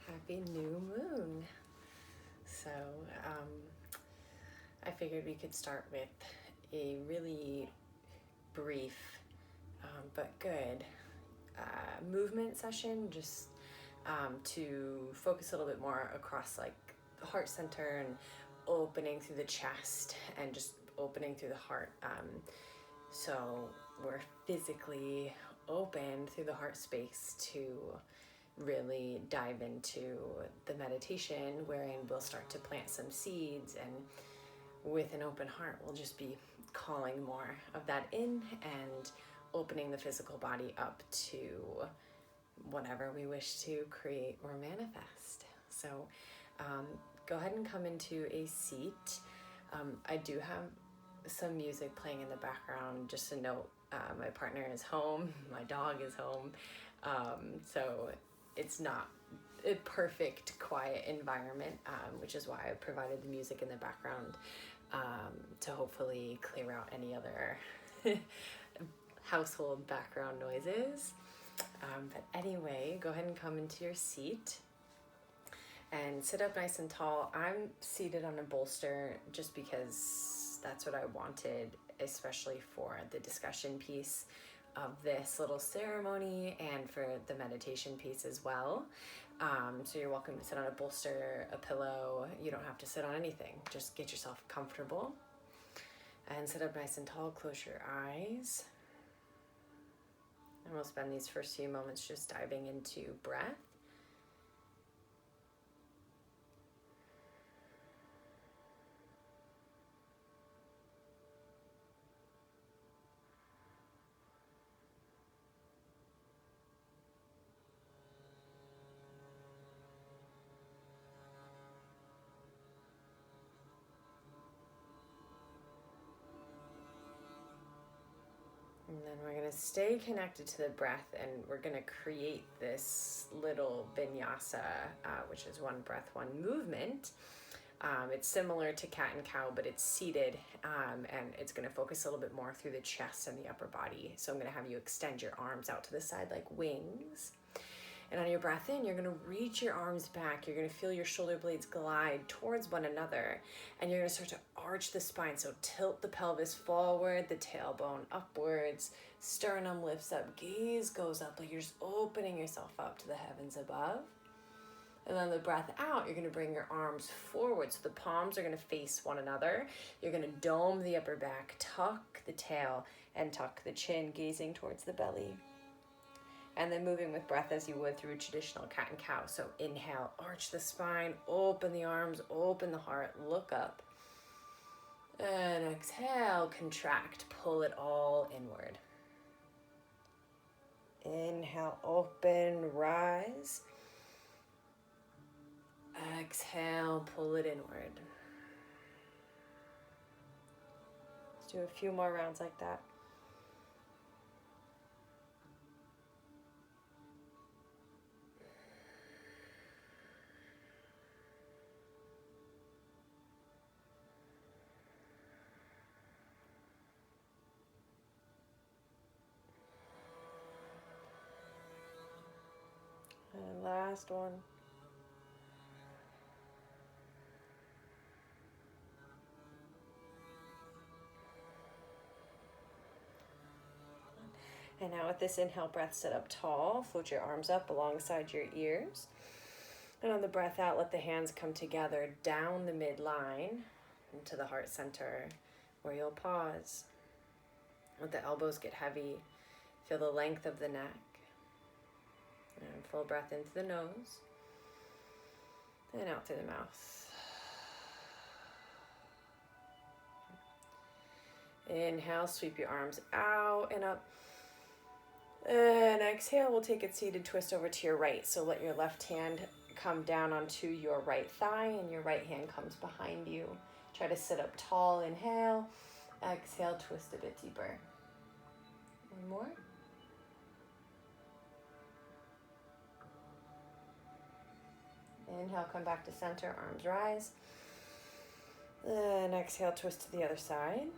Happy new moon. So I figured we could start with a really brief but good movement session, just to focus a little bit more across like the heart center and opening through the chest and just opening through the heart. So we're physically open through the heart space to really dive into the meditation, wherein we'll start to plant some seeds, and with an open heart we'll just be calling more of that in and opening the physical body up to whatever we wish to create or manifest. So go ahead and come into a seat. I do have some music playing in the background. Just a note, my partner is home, my dog is home, so it's not a perfect quiet environment, which is why I provided the music in the background, to hopefully clear out any other household background noises. But anyway, go ahead and come into your seat and sit up nice and tall. I'm seated on a bolster just because that's what I wanted, especially for the discussion piece of this little ceremony and for the meditation piece as well. So you're welcome to sit on a bolster, a pillow. You don't have to sit on anything. Just get yourself comfortable and sit up nice and tall. Close your eyes. And we'll spend these first few moments just diving into breath. And then we're going to stay connected to the breath, and we're going to create this little vinyasa, which is one breath, one movement. It's similar to cat and cow, but it's seated, and it's going to focus a little bit more through the chest and the upper body. So I'm going to have you extend your arms out to the side like wings. And on your breath in, you're going to reach your arms back. You're going to feel your shoulder blades glide towards one another. And you're going to start to arch the spine. So tilt the pelvis forward, the tailbone upwards, sternum lifts up, gaze goes up, like you're just opening yourself up to the heavens above. And then the breath out, you're going to bring your arms forward. So the palms are going to face one another. You're going to dome the upper back, tuck the tail, and tuck the chin, gazing towards the belly. And then moving with breath as you would through traditional cat and cow. So inhale, arch the spine, open the arms, open the heart, look up. And exhale, contract, pull it all inward. Inhale, open, rise. Exhale, pull it inward. Let's do a few more rounds like that. And last one. And now with this inhale breath, sit up tall, float your arms up alongside your ears. And on the breath out, let the hands come together down the midline into the heart center, where you'll pause. Let the elbows get heavy. Feel the length of the neck. And full breath into the nose and out through the mouth. Inhale, sweep your arms out and up. And exhale, we'll take it seated twist over to your right. So let your left hand come down onto your right thigh and your right hand comes behind you. Try to sit up tall, inhale. Exhale, twist a bit deeper. One more. Inhale, come back to center, arms rise. And exhale, twist to the other side.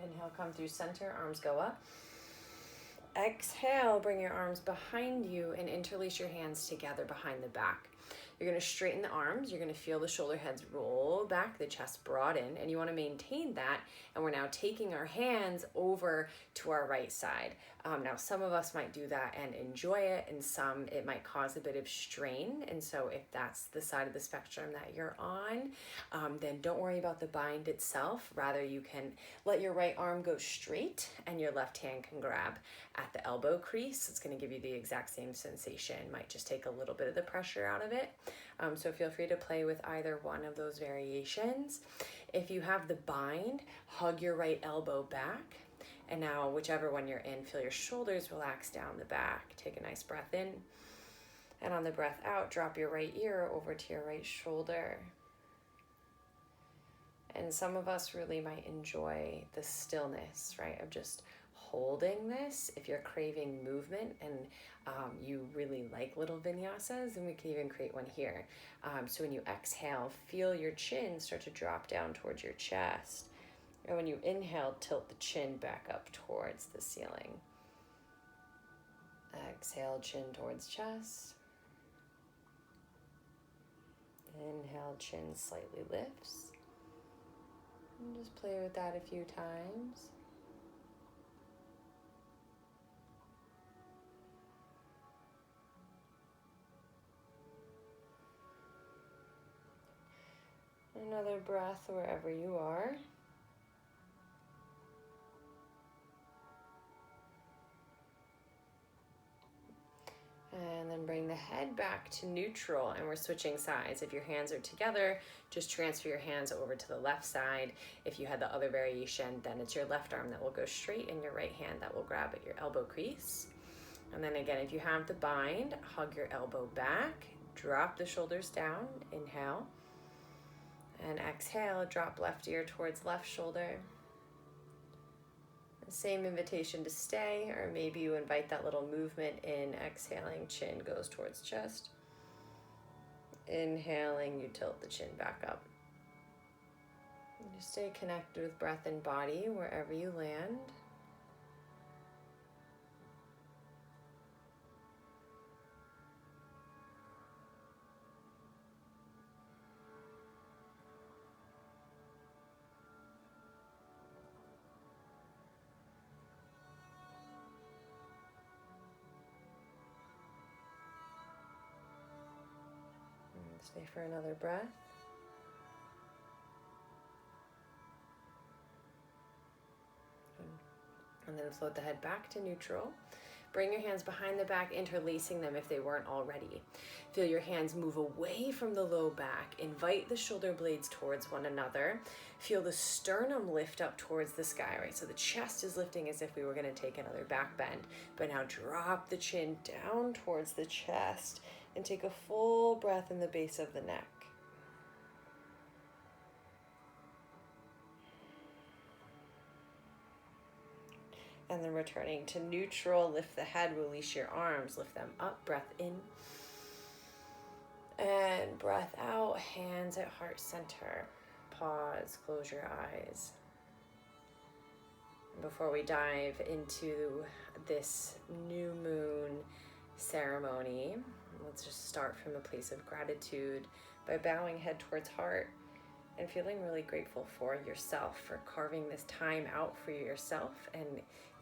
And Inhale, come through center, arms go up. Exhale, bring your arms behind you and interlace your hands together behind the back. You're going to straighten the arms. You're going to feel the shoulder heads roll back, the chest broaden, and you want to maintain that. And we're now taking our hands over to our right side. Now, some of us might do that and enjoy it, and some it might cause a bit of strain. And so if that's the side of the spectrum that you're on, then don't worry about the bind itself. Rather, you can let your right arm go straight and your left hand can grab at the elbow crease. It's going to give you the exact same sensation. Might just take a little bit of the pressure out of it. So feel free to play with either one of those variations. If you have the bind, hug your right elbow back. And now, whichever one you're in, feel your shoulders relax down the back. Take a nice breath in. And on the breath out, drop your right ear over to your right shoulder. And some of us really might enjoy the stillness, right, of just holding this. If you're craving movement and you really like little vinyasas, then we can even create one here. So when you exhale, feel your chin start to drop down towards your chest. And when you inhale, tilt the chin back up towards the ceiling. Exhale, chin towards chest. Inhale, chin slightly lifts. And just play with that a few times. Another breath wherever you are. And then bring the head back to neutral, and we're switching sides. If your hands are together, just transfer your hands over to the left side. If you had the other variation, then it's your left arm that will go straight and your right hand that will grab at your elbow crease. And then again, if you have the bind, hug your elbow back, drop the shoulders down, inhale. And exhale, drop left ear towards left shoulder. Same invitation to stay, or maybe you invite that little movement in. Exhaling, chin goes towards chest. Inhaling, you tilt the chin back up. And just stay connected with breath and body wherever you land. Stay for another breath. And then float the head back to neutral. Bring your hands behind the back, interlacing them if they weren't already. Feel your hands move away from the low back. Invite the shoulder blades towards one another. Feel the sternum lift up towards the sky, right? So the chest is lifting as if we were going to take another back bend. But now drop the chin down towards the chest and take a full breath in the base of the neck. And then returning to neutral, lift the head, release your arms, lift them up, breath in. And breath out, hands at heart center. Pause, close your eyes. And before we dive into this new moon ceremony, let's just start from a place of gratitude by bowing head towards heart and feeling really grateful for yourself, for carving this time out for yourself and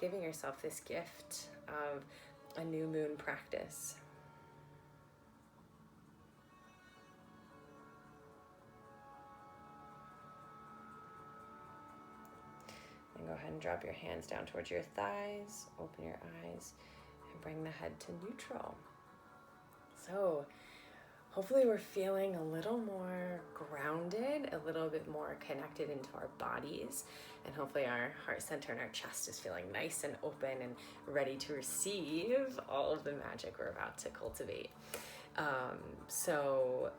giving yourself this gift of a new moon practice. And go ahead and drop your hands down towards your thighs, open your eyes, and bring the head to neutral. So hopefully we're feeling a little more grounded, a little bit more connected into our bodies, and hopefully our heart center and our chest is feeling nice and open and ready to receive all of the magic we're about to cultivate. So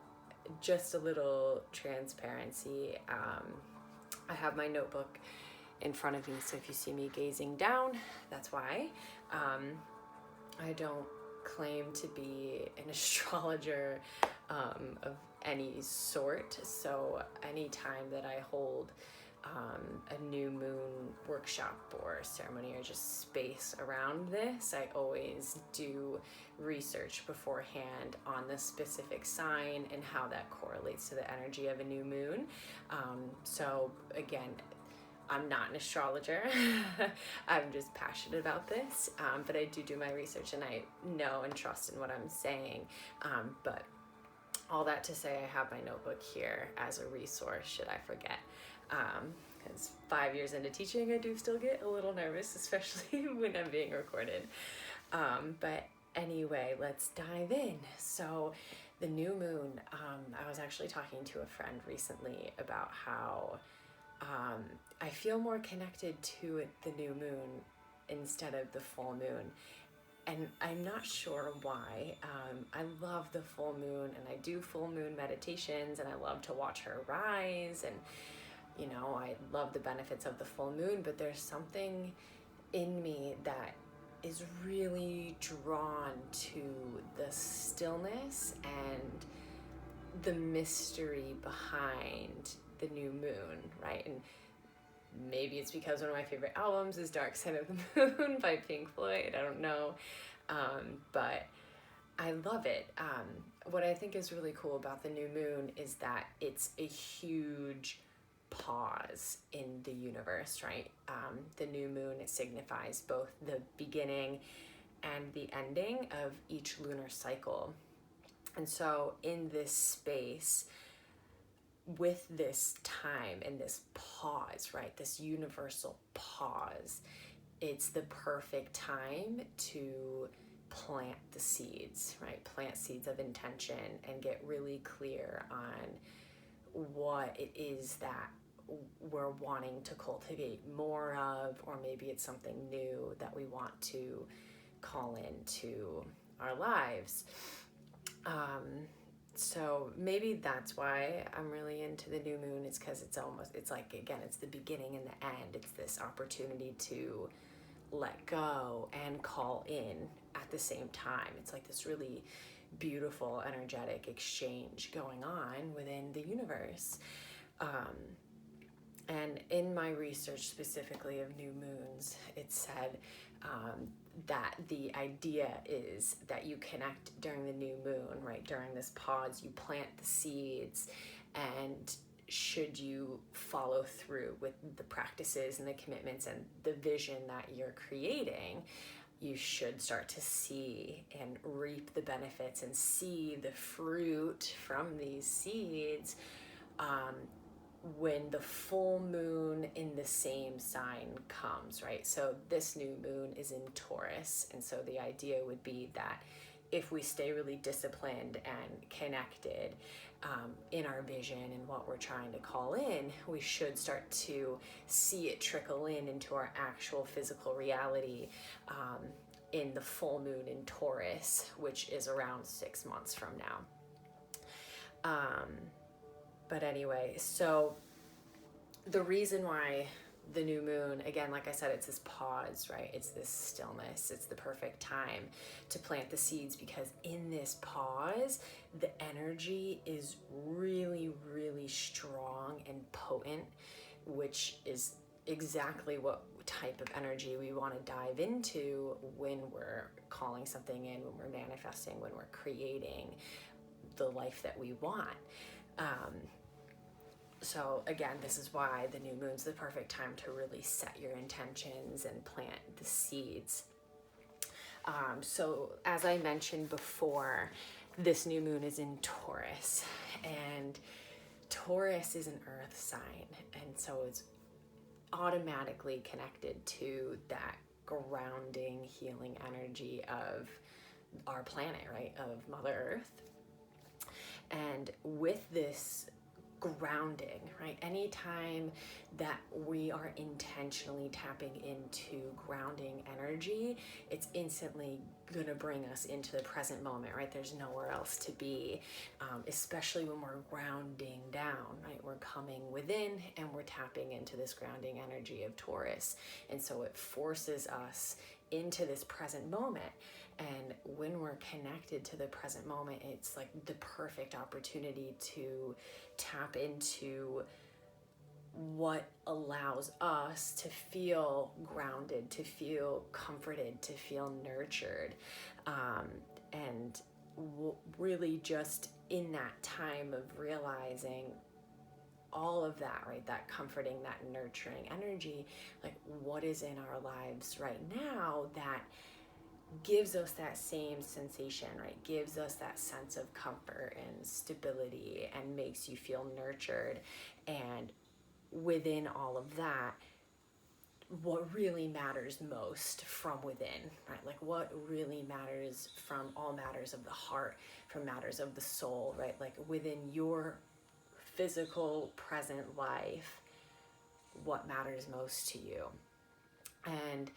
just a little transparency. I have my notebook in front of me, so if you see me gazing down, that's why. I don't claim to be an astrologer of any sort, so any time that I hold a new moon workshop or ceremony or just space around this, I always do research beforehand on the specific sign and how that correlates to the energy of a new moon. So again, I'm not an astrologer. I'm just passionate about this, but I do my research and I know and trust in what I'm saying. But all that to say, I have my notebook here as a resource should I forget. Because 5 years into teaching, I do still get a little nervous, especially when I'm being recorded. But anyway, let's dive in. So the new moon, I was actually talking to a friend recently about how I feel more connected to the new moon instead of the full moon. And I'm not sure why. I love the full moon and I do full moon meditations and I love to watch her rise, and you know, I love the benefits of the full moon, but there's something in me that is really drawn to the stillness and the mystery behind the new moon, right? And maybe it's because one of my favorite albums is Dark Side of the Moon by Pink Floyd. I don't know. But I love it. What I think is really cool about the new moon is that it's a huge pause in the universe, right? The new moon, it signifies both the beginning and the ending of each lunar cycle. And so in this space, with this time and this pause, right, this universal pause, it's the perfect time to plant the seeds, right? Plant seeds of intention and get really clear on what it is that we're wanting to cultivate more of, or maybe it's something new that we want to call into our lives. So maybe that's why I'm really into the new moon. It's because it's like, again, it's the beginning and the end. It's this opportunity to let go and call in at the same time. It's like this really beautiful, energetic exchange going on within the universe. And in my research specifically of new moons, it said that the idea is that you connect during the new moon, right? During this pause, you plant the seeds, and should you follow through with the practices and the commitments and the vision that you're creating, you should start to see and reap the benefits and see the fruit from these seeds when the full moon in the same sign comes, right? So this new moon is in Taurus, and so the idea would be that if we stay really disciplined and connected in our vision and what we're trying to call in, we should start to see it trickle into our actual physical reality in the full moon in Taurus, which is around 6 months from now. But anyway, so the reason why the new moon, again, like I said, it's this pause, right? It's this stillness. It's the perfect time to plant the seeds, because in this pause, the energy is really, really strong and potent, which is exactly what type of energy we want to dive into when we're calling something in, when we're manifesting, when we're creating the life that we want. So again, this is why the new moon's the perfect time to really set your intentions and plant the seeds. So as I mentioned before, this new moon is in Taurus, and Taurus is an earth sign, and so it's automatically connected to that grounding, healing energy of our planet, right, of Mother Earth. And with this grounding, right, anytime that we are intentionally tapping into grounding energy, it's instantly gonna bring us into the present moment, right? There's nowhere else to be, especially when we're grounding down, right? We're coming within and we're tapping into this grounding energy of Taurus, and so it forces us into this present moment. And when we're connected to the present moment, it's like the perfect opportunity to tap into what allows us to feel grounded, to feel comforted, to feel nurtured. And really just in that time of realizing all of that, right? That comforting, that nurturing energy, like what is in our lives right now that gives us that same sensation, right? Gives us that sense of comfort and stability and makes you feel nurtured. And within all of that, what really matters most from within, right? Like what really matters from all matters of the heart, from matters of the soul, right? Like within your physical present life, what matters most to you. And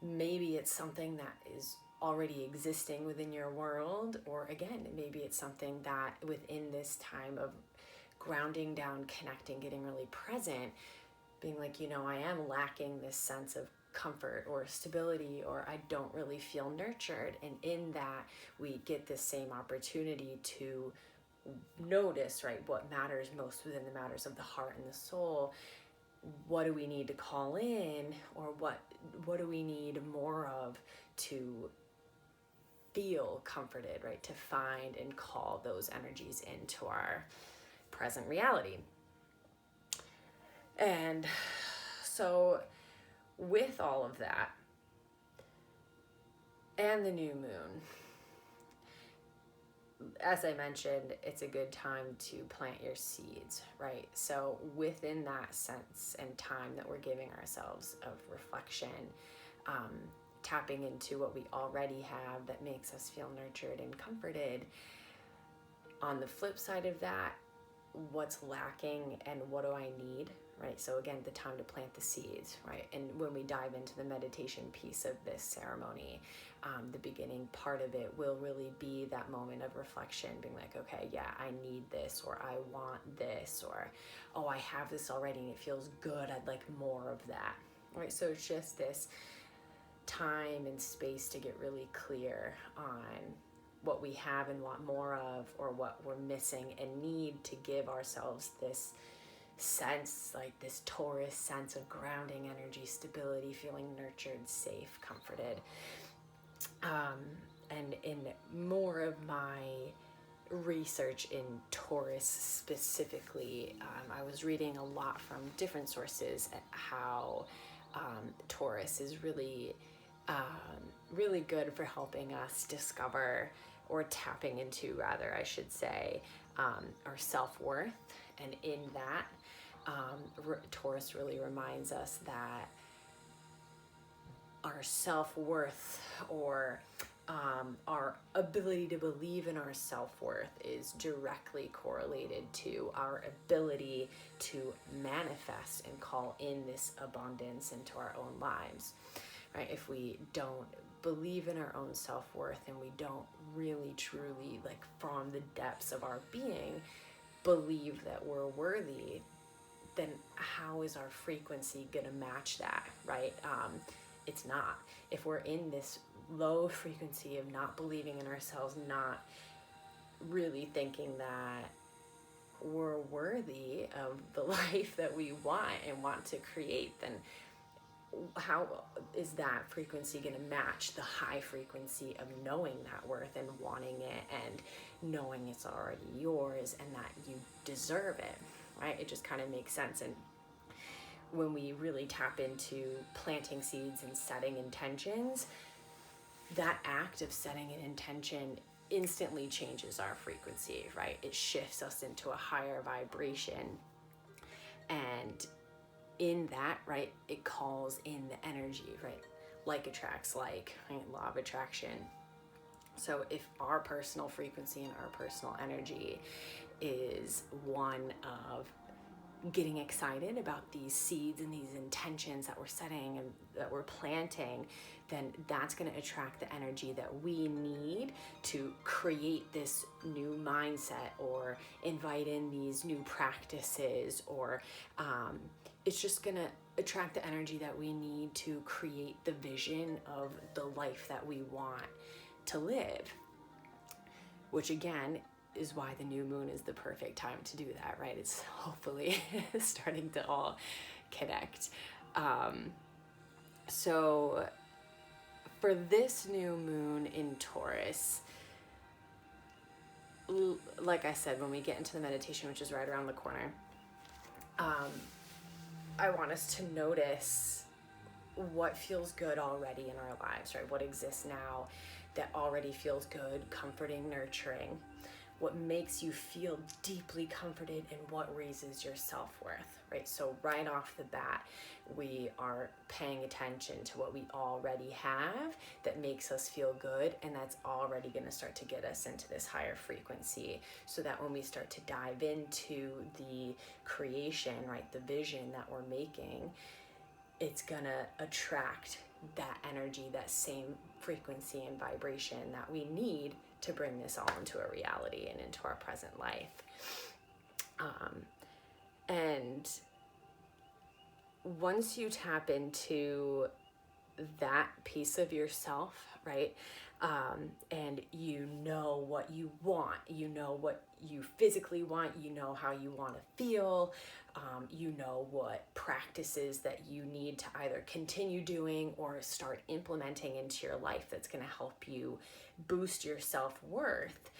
maybe it's something that is already existing within your world, or again, maybe it's something that within this time of grounding down, connecting, getting really present, being like, I am lacking this sense of comfort or stability, or I don't really feel nurtured. And in that, we get this same opportunity to notice, right, what matters most within the matters of the heart and the soul. What do we need to call in, or what do we need more of to feel comforted, right? To find and call those energies into our present reality. And so with all of that and the new moon, as I mentioned, it's a good time to plant your seeds, right? So within that sense and time that we're giving ourselves of reflection, tapping into what we already have that makes us feel nurtured and comforted. On the flip side of that, what's lacking and what do I need, right? So again, the time to plant the seeds, right? And when we dive into the meditation piece of this ceremony, the beginning part of it will really be that moment of reflection, being like, okay, yeah, I need this, or I want this, or, oh, I have this already and it feels good, I'd like more of that, right? So it's just this time and space to get really clear on what we have and want more of, or what we're missing and need to give ourselves this sense, like this Taurus sense of grounding energy, stability, feeling nurtured, safe, comforted. And in more of my research in Taurus specifically, I was reading a lot from different sources at how Taurus is really good for helping us discover, or tapping into rather, I should say, our self-worth. And in that, Taurus really reminds us that our self-worth, or our ability to believe in our self-worth, is directly correlated to our ability to manifest and call in this abundance into our own lives, right? If we don't believe in our own self-worth, and we don't really truly, like from the depths of our being, believe that we're worthy, then how is our frequency gonna match that, right? It's not. If we're in this low frequency of not believing in ourselves, not really thinking that we're worthy of the life that we want and want to create, then how is that frequency going to match the high frequency of knowing that worth and wanting it and knowing it's already yours and that you deserve it, right? It just kind of makes sense. And when we really tap into planting seeds and setting intentions, that act of setting an intention instantly changes our frequency, right? It shifts us into a higher vibration. And in that, right, it calls in the energy, right? Like attracts like, right? Law of attraction. So if our personal frequency and our personal energy is one of getting excited about these seeds and these intentions that we're setting and that we're planting, then that's going to attract the energy that we need to create this new mindset, or invite in these new practices, or it's just going to attract the energy that we need to create the vision of the life that we want to live, which again, is why the new moon is the perfect time to do that, right? It's hopefully starting to all connect. So for this new moon in Taurus, like I said, when we get into the meditation, which is right around the corner, I want us to notice what feels good already in our lives, right? What exists now that already feels good, comforting, nurturing. What makes you feel deeply comforted, and what raises your self-worth, right? So right off the bat, we are paying attention to what we already have that makes us feel good, and that's already going to start to get us into this higher frequency, so that when we start to dive into the creation, right, the vision that we're making, it's gonna attract that energy, that same frequency and vibration that we need to bring this all into a reality and into our present life. And once you tap into that piece of yourself, right, and you know what you want, you know what you physically want, you know how you want to feel, you know what practices that you need to either continue doing or start implementing into your life that's going to help you boost your self-worth,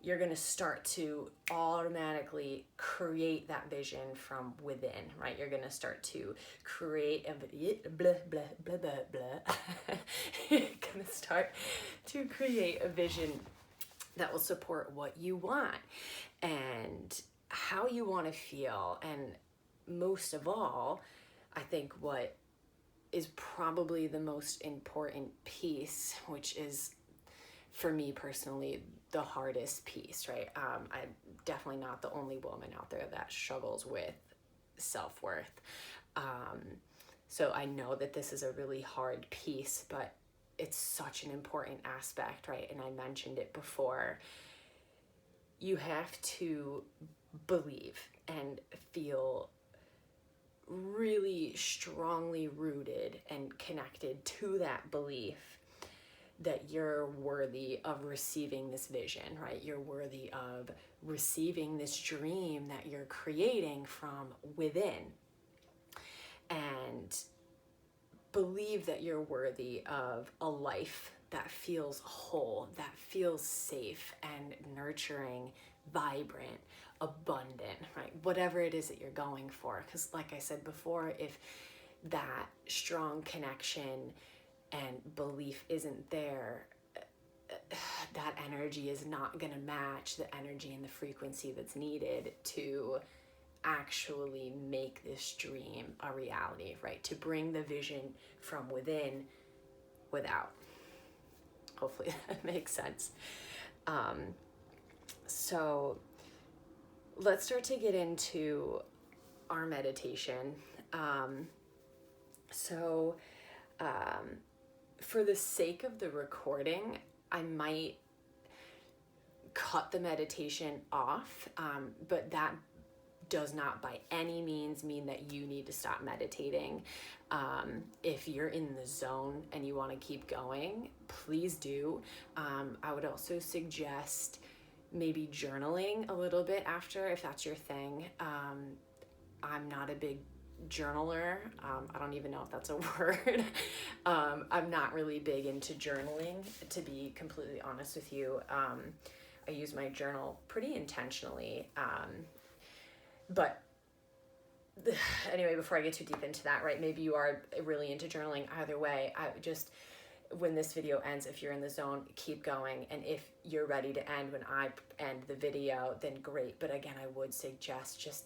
you're going to start to automatically create that vision from within, right? You're going to start to create You're going to start to create a vision that will support what you want and how you want to feel. And most of all, I think what is probably the most important piece, which is, for me personally, the hardest piece, right? I'm definitely not the only woman out there that struggles with self-worth. So I know that this is a really hard piece, but it's such an important aspect, right? And I mentioned it before. You have to believe and feel really strongly rooted and connected to that belief that you're worthy of receiving this vision, right? You're worthy of receiving this dream that you're creating from within. And believe that you're worthy of a life that feels whole, that feels safe and nurturing, vibrant, abundant, right? Whatever it is that you're going for. Because like I said before, if that strong connection and belief isn't there, that energy is not going to match the energy and the frequency that's needed to actually make this dream a reality, right? To bring the vision from within without. Hopefully that makes sense. So let's start to get into our meditation. For the sake of the recording, I might cut the meditation off, but that does not by any means mean that you need to stop meditating. If you're in the zone and you want to keep going, please do. I would also suggest maybe journaling a little bit after, if that's your thing. I'm not a big journaler. I don't even know if that's a word. I'm not really big into journaling, to be completely honest with you. I use my journal pretty intentionally. But anyway, before I get too deep into that, right, maybe you are really into journaling. Either way, I just, when this video ends, if you're in the zone, keep going. And if you're ready to end when I end the video, then great. But again, I would suggest just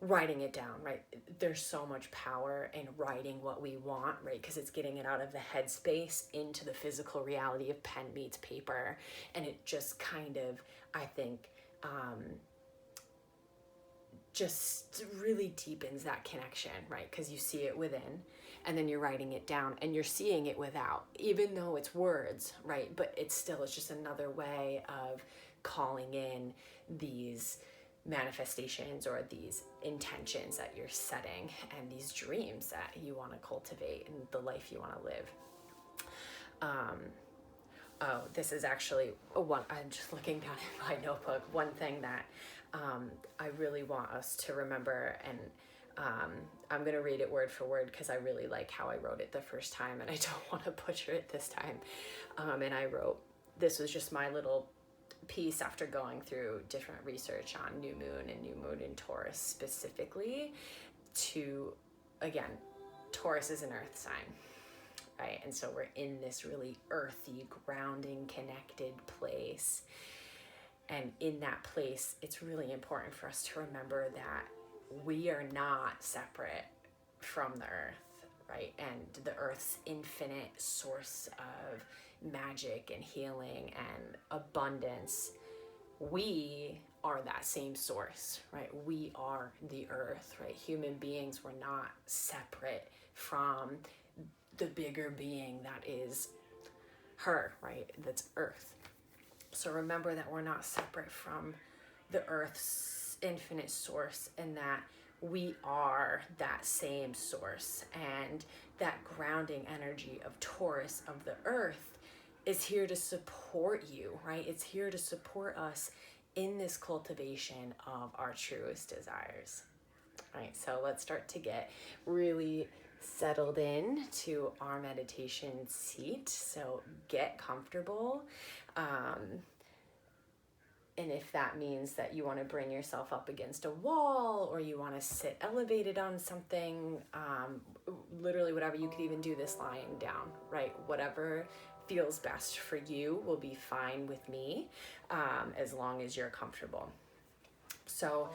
writing it down, right? There's so much power in writing what we want, right? Because it's getting it out of the headspace into the physical reality of pen meets paper. And it just kind of, I think, just really deepens that connection, right? Because you see it within, and then you're writing it down and you're seeing it without, even though it's words, right? But it's just another way of calling in these manifestations or these intentions that you're setting and these dreams that you want to cultivate and the life you want to live. Oh, this is actually one, I'm just looking down at my notebook. One thing that I really want us to remember, and I'm going to read it word for word because I really like how I wrote it the first time and I don't want to butcher it this time. And I wrote, this was just my little piece after going through different research on new moon and new moon in Taurus specifically, to, again, Taurus is an earth sign, right? And so we're in this really earthy, grounding, connected place. And in that place, it's really important for us to remember that we are not separate from the earth, right? And the earth's infinite source of magic and healing and abundance. We are that same source, right? We are the earth, right? Human beings were not separate from the bigger being that is her, right? That's earth. So remember that we're not separate from the earth's infinite source, and that we are that same source, and that grounding energy of Taurus, of the earth, is here to support you, right? It's here to support us in this cultivation of our truest desires. All right, so let's start to get really settled in to our meditation seat. So get comfortable. And if that means that you want to bring yourself up against a wall, or you want to sit elevated on something, literally whatever, you could even do this lying down, right? Whatever feels best for you will be fine with me, as long as you're comfortable. So